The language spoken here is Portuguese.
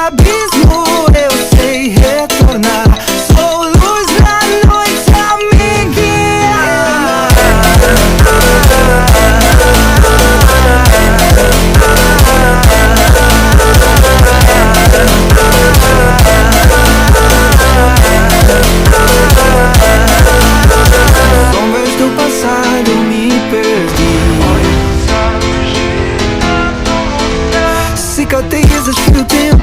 abismo eu sei retornar. Sou luz na noite a me guiar. Sombras do passado me perdi. Cicatrizes que o tempo